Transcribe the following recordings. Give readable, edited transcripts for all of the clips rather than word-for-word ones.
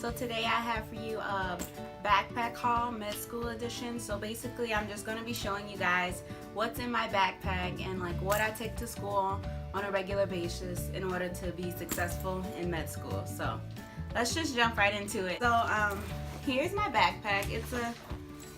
So today I have for you a backpack haul, med school edition. So basically I'm just going to be showing you guys what's in my backpack and like what I take to school on a regular basis in order to be successful in med school. So let's just jump right into it. So here's my backpack. It's a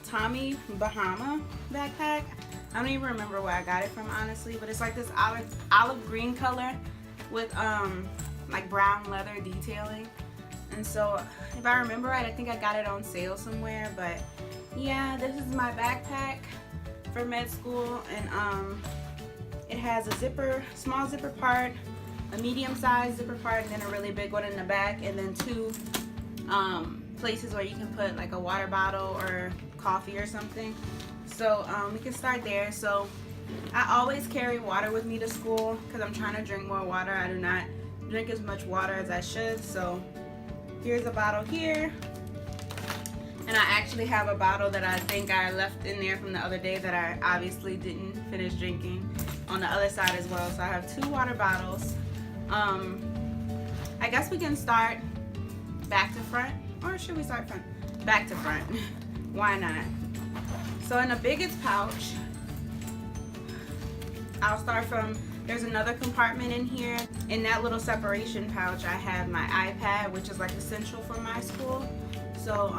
Tommy Bahama backpack. I don't even remember where I got it from, honestly, but it's like this olive green color with like brown leather detailing. And so if I remember right, I think I got it on sale somewhere. But yeah, this is my backpack for med school, and it has a small zipper part, a medium-sized zipper part, and then a really big one in the back, and then two places where you can put like a water bottle or coffee or something. So we can start there. So I always carry water with me to school because I'm trying to drink more water. I do not drink as much water as I should. So here's a bottle here, and I actually have a bottle that I think I left in there from the other day that I obviously didn't finish drinking on the other side as well. So I have two water bottles. I guess we can start back to front, or should we start front? Back to front. Why not? So in the biggest pouch, I'll start from, there's another compartment in here. In that little separation pouch, I have my iPad, which is like essential for my school. So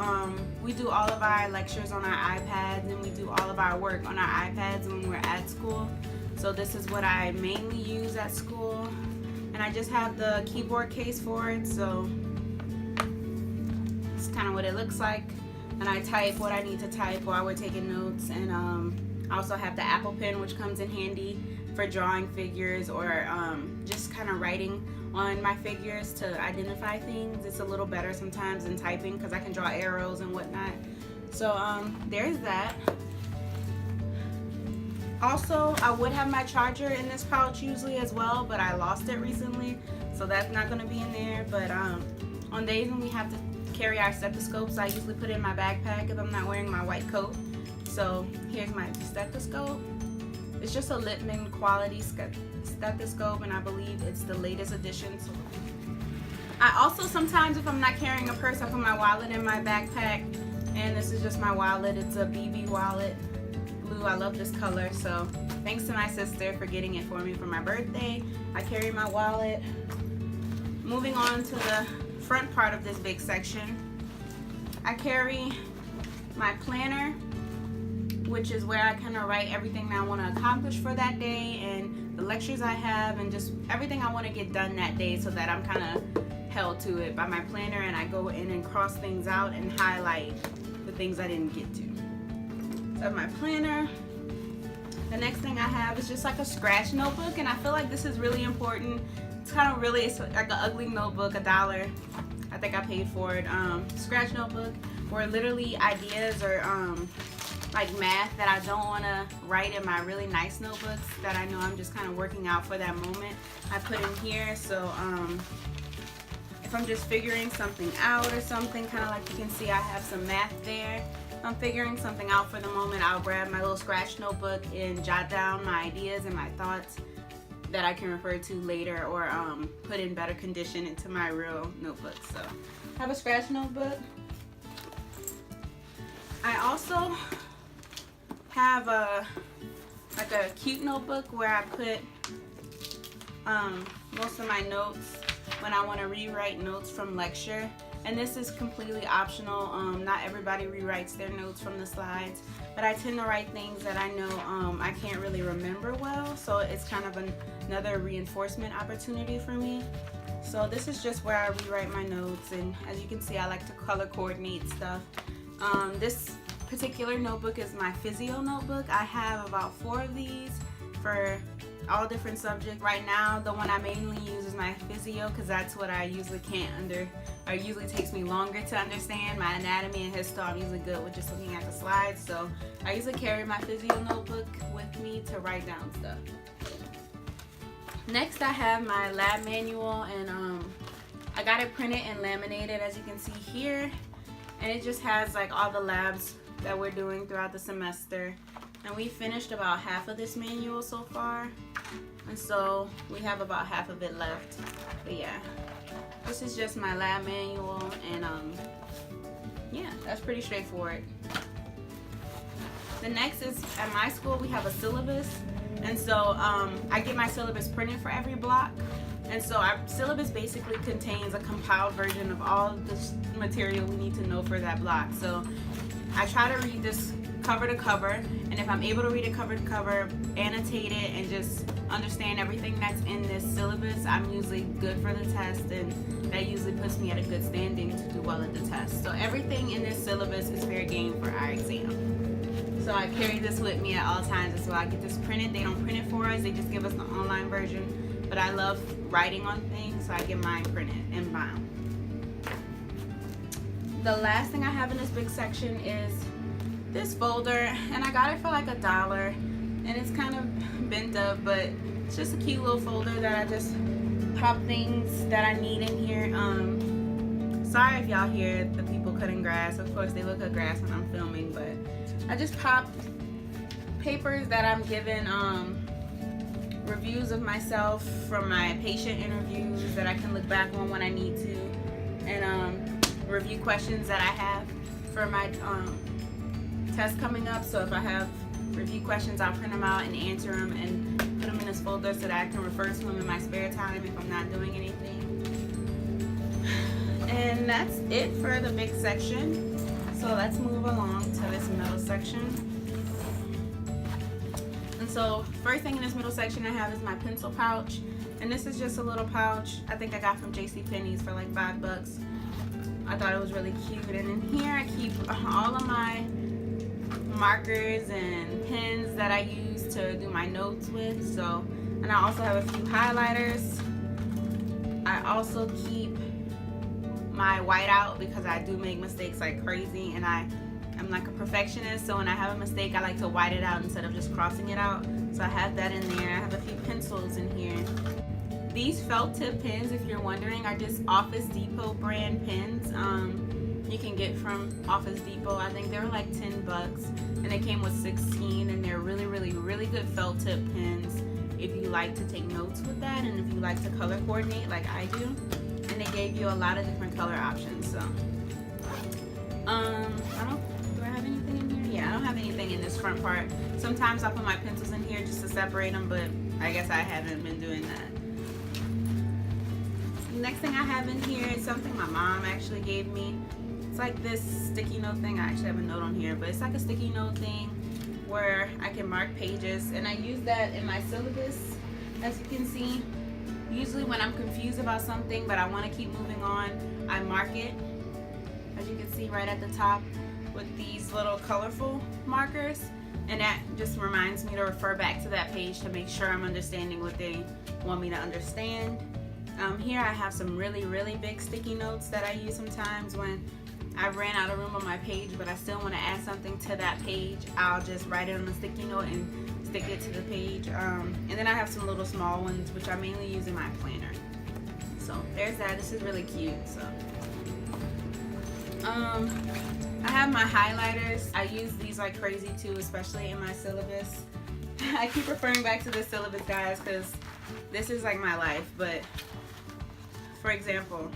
we do all of our lectures on our iPads, and we do all of our work on our iPads when we're at school. So this is what I mainly use at school. And I just have the keyboard case for it, so it's kind of what it looks like. And I type what I need to type while we're taking notes. And I also have the Apple Pen, which comes in handy for drawing figures or just kind of writing on my figures to identify things. It's a little better sometimes than typing because I can draw arrows and whatnot. So there's that. Also, I would have my charger in this pouch usually as well, but I lost it recently, so that's not going to be in there. But on days when we have to carry our stethoscopes, I usually put it in my backpack if I'm not wearing my white coat. So here's my stethoscope. It's just a Littmann quality stethoscope, and I believe it's the latest edition. So I also sometimes, if I'm not carrying a purse, I put my wallet in my backpack, and this is just my wallet. It's a BB wallet, blue. I love this color, so thanks to my sister for getting it for me for my birthday. I carry my wallet. Moving on to the front part of this big section, I carry my planner, which is where I kind of write everything that I want to accomplish for that day and the lectures I have and just everything I want to get done that day, so that I'm kind of held to it by my planner, and I go in and cross things out and highlight the things I didn't get to. So I have my planner. The next thing I have is just like a scratch notebook, and I feel like this is really important. It's kind of really, it's like an ugly notebook, $1. I think I paid for it. Scratch notebook where literally ideas or like math that I don't want to write in my really nice notebooks that I know I'm just kind of working out for that moment, I put in here. So if I'm just figuring something out or something, kind of like you can see I have some math there. If I'm figuring something out for the moment, I'll grab my little scratch notebook and jot down my ideas and my thoughts that I can refer to later, or put in better condition into my real notebook. So I have a scratch notebook. I also have like a cute notebook where I put most of my notes when I want to rewrite notes from lecture. And this is completely optional. Not everybody rewrites their notes from the slides, but I tend to write things that I know I can't really remember well, so it's kind of another reinforcement opportunity for me. So this is just where I rewrite my notes, and as you can see, I like to color coordinate stuff. This particular notebook is my physio notebook. I have about 4 of these for all different subjects. Right now, the one I mainly use is my physio because that's what I usually usually takes me longer to understand. My anatomy and histo, I'm usually good with just looking at the slides. So I usually carry my physio notebook with me to write down stuff. Next, I have my lab manual, and I got it printed and laminated, as you can see here. And it just has like all the labs that we're doing throughout the semester. And we finished about half of this manual so far. And so we have about half of it left. But yeah, this is just my lab manual, and yeah, that's pretty straightforward. The next is, at my school we have a syllabus, and so I get my syllabus printed for every block. And so our syllabus basically contains a compiled version of all the material we need to know for that block. So I try to read this cover to cover, and if I'm able to read it cover to cover, annotate it, and just understand everything that's in this syllabus, I'm usually good for the test, and that usually puts me at a good standing to do well at the test. So everything in this syllabus is fair game for our exam. So I carry this with me at all times as well. I get this printed. They don't print it for us, they just give us the online version. But I love writing on things, so I get mine printed and bound. The last thing I have in this big section is this folder, and I got it for like $1, and it's kind of bent up, but it's just a cute little folder that I just pop things that I need in here. Sorry if y'all hear the people cutting grass. Of course they look at grass when I'm filming, but I just pop papers that I'm given, reviews of myself from my patient interviews that I can look back on when I need to, and review questions that I have for my test coming up. So if I have review questions, I'll print them out and answer them and put them in this folder so that I can refer to them in my spare time if I'm not doing anything. And that's it for the big section. So let's move along to this middle section. And so first thing in this middle section I have is my pencil pouch, and this is just a little pouch I think I got from JCPenney's for like $5. I thought it was really cute. And in here I keep all of my markers and pens that I use to do my notes with. So, and I also have a few highlighters. I also keep my whiteout because I do make mistakes like crazy, and I'm like a perfectionist, so when I have a mistake I like to white it out instead of just crossing it out. So I have that in there. I have a few pencils in here. These felt tip pens, if you're wondering, are just Office Depot brand pens. You can get from Office Depot. I think they were like $10, and they came with 16, and they're really good felt tip pens if you like to take notes with that, and if you like to color coordinate like I do. And they gave you a lot of different color options. So do I have anything in here? Yeah, I don't have anything in this front part. Sometimes I put my pencils in here just to separate them, but I guess I haven't been doing that. Next thing I have in here is something my mom actually gave me. It's like this sticky note thing. I actually have a note on here, but it's like a sticky note thing where I can mark pages, and I use that in my syllabus. As you can see, usually when I'm confused about something but I want to keep moving on, I mark it, as you can see right at the top, with these little colorful markers, and that just reminds me to refer back to that page to make sure I'm understanding what they want me to understand. Here I have some really big sticky notes that I use sometimes when I ran out of room on my page, but I still want to add something to that page. I'll just write it on a sticky note and stick it to the page. And then I have some little small ones which I mainly use in my planner. So there's that. This is really cute. So I have my highlighters. I use these like crazy too, especially in my syllabus. I keep referring back to this syllabus, guys, because this is like my life. But for example,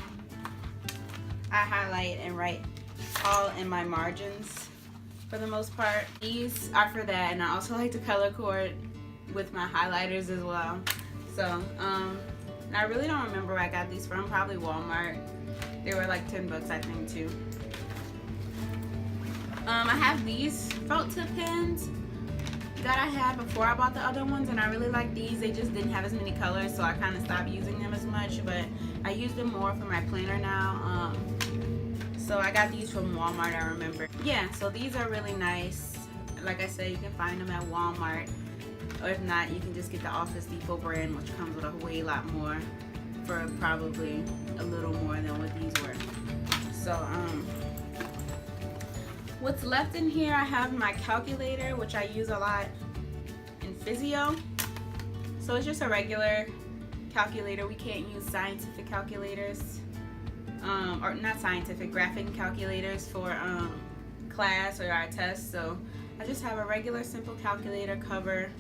I highlight and write all in my margins for the most part. These are for that, and I also like to color coordinate with my highlighters as well. So and I really don't remember where I got these from. Probably Walmart. They were like $10, I think, too. I have these felt tip pens that I had before I bought the other ones, and I really like these. They just didn't have as many colors, so I kind of stopped using them as much, but I use them more for my planner now. So I got these from Walmart, I remember. Yeah, so these are really nice. Like I said, you can find them at Walmart, or if not, you can just get the Office Depot brand, which comes with a way lot more, for probably a little more than what these were. So what's left in here, I have my calculator, which I use a lot in physio. So it's just a regular calculator. We can't use scientific calculators, or not scientific, graphic calculators for class or our tests. So I just have a regular simple calculator cover,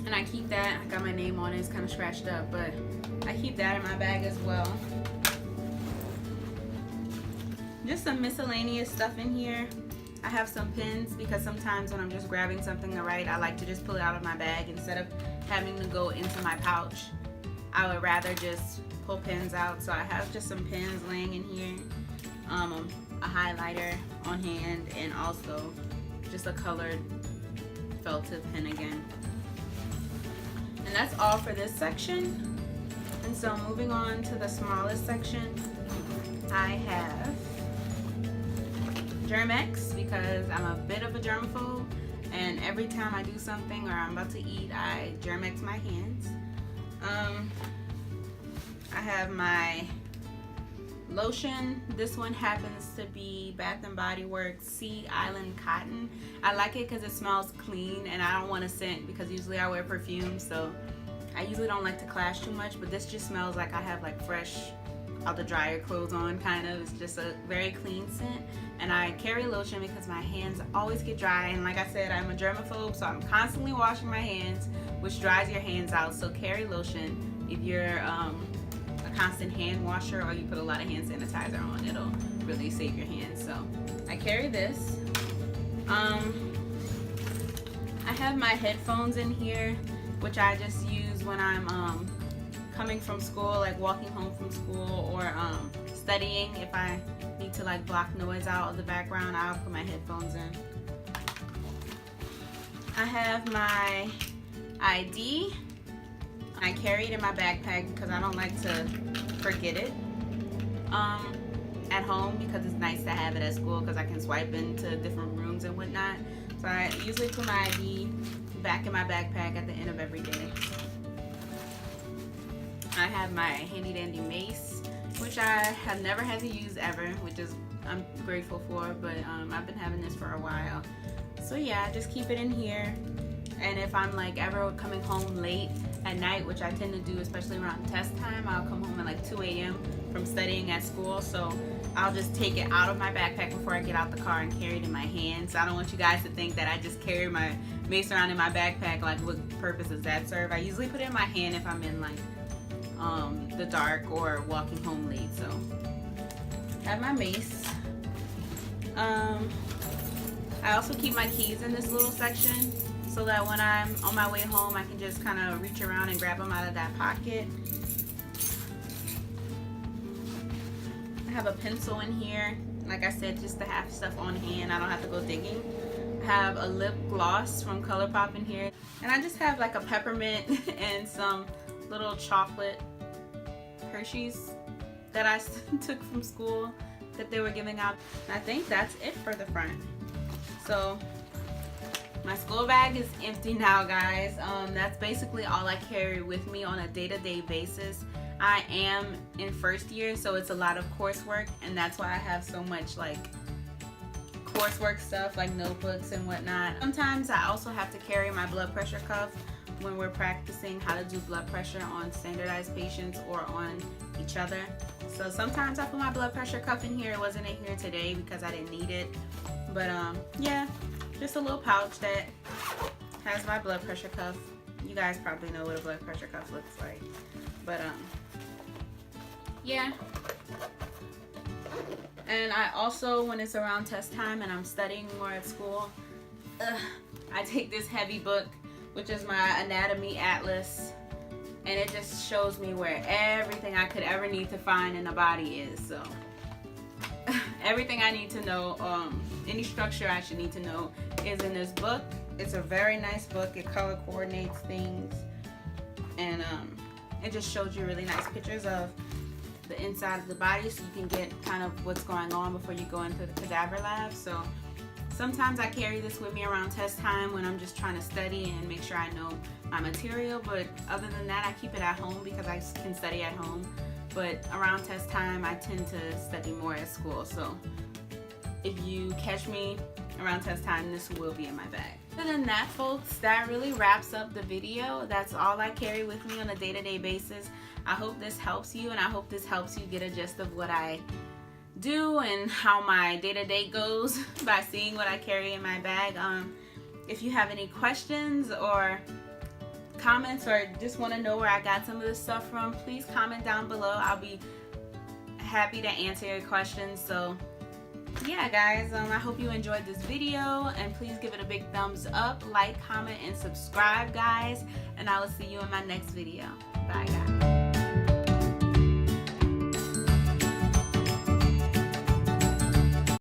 and I keep that. I got my name on it. It's kind of scratched up, but I keep that in my bag as well. Just some miscellaneous stuff in here. I have some pins because sometimes when I'm just grabbing something to write, I like to just pull it out of my bag instead of having to go into my pouch. I would rather just pull pins out. So I have just some pins laying in here, a highlighter on hand, and also just a colored felt tip pen again. And that's all for this section. And so moving on to the smallest section, I have Germ-X because I'm a bit of a germaphobe, and every time I do something or I'm about to eat, I Germ-X my hands. I have my lotion. This one happens to be Bath & Body Works Sea Island Cotton. I like it because it smells clean, and I don't want a scent because usually I wear perfume, so I usually don't like to clash too much, but this just smells like I have like fresh out the dryer clothes on, kind of. It's just a very clean scent. And I carry lotion because my hands always get dry, and like I said, I'm a germaphobe, so I'm constantly washing my hands, which dries your hands out. So carry lotion. If you're a constant hand washer or you put a lot of hand sanitizer on, it'll really save your hands. So I carry this. I have my headphones in here, which I just use when I'm coming from school, like walking home from school, or studying. If I need to like block noise out of the background, I'll put my headphones in. I have my ID. I carry it in my backpack because I don't like to forget it at home, because it's nice to have it at school because I can swipe into different rooms and whatnot. So I usually put my ID back in my backpack at the end of every day. I have my handy dandy mace, which I have never had to use ever, which is I'm grateful for, but I've been having this for a while. So yeah, I just keep it in here. And if I'm like ever coming home late at night, which I tend to do, especially around test time, I'll come home at like 2 a.m. from studying at school. So I'll just take it out of my backpack before I get out the car and carry it in my hand. So I don't want you guys to think that I just carry my mace around in my backpack. Like, what purpose does that serve? I usually put it in my hand if I'm in like the dark or walking home late. So I have my mace. I also keep my keys in this little section so that when I'm on my way home, I can just kind of reach around and grab them out of that pocket. I have a pencil in here, like I said, just to have stuff on hand. I don't have to go digging. I have a lip gloss from ColourPop in here, and I just have like a peppermint and some little chocolate Hershey's that I took from school that they were giving out. And I think that's it for the front. So my school bag is empty now, guys. That's basically all I carry with me on a day-to-day basis. I am in first year, so it's a lot of coursework, and that's why I have so much like coursework stuff, like notebooks and whatnot. Sometimes I also have to carry my blood pressure cuff when we're practicing how to do blood pressure on standardized patients or on each other. So sometimes I put my blood pressure cuff in here. It wasn't in here today because I didn't need it. But yeah, just a little pouch that has my blood pressure cuff. You guys probably know what a blood pressure cuff looks like. But yeah. And I also, when it's around test time and I'm studying more at school, I take this heavy book, which is my anatomy atlas, and it just shows me where everything I could ever need to find in the body is. So everything I need to know, any structure I should need to know is in this book. It's a very nice book. It color coordinates things, and it just shows you really nice pictures of the inside of the body, so you can get kind of what's going on before you go into the cadaver lab. So sometimes I carry this with me around test time when I'm just trying to study and make sure I know my material, but other than that, I keep it at home because I can study at home. But around test time, I tend to study more at school. So if you catch me around test time, this will be in my bag. Other than that, folks, that really wraps up the video. That's all I carry with me on a day-to-day basis. I hope this helps you, and I hope this helps you get a gist of what I do and how my day-to-day goes by seeing what I carry in my bag. If you have any questions or comments or just want to know where I got some of this stuff from, please comment down below. I'll be happy to answer your questions. So yeah guys, I hope you enjoyed this video, and please give it a big thumbs up, like, comment, and subscribe guys, and I will see you in my next video. Bye guys.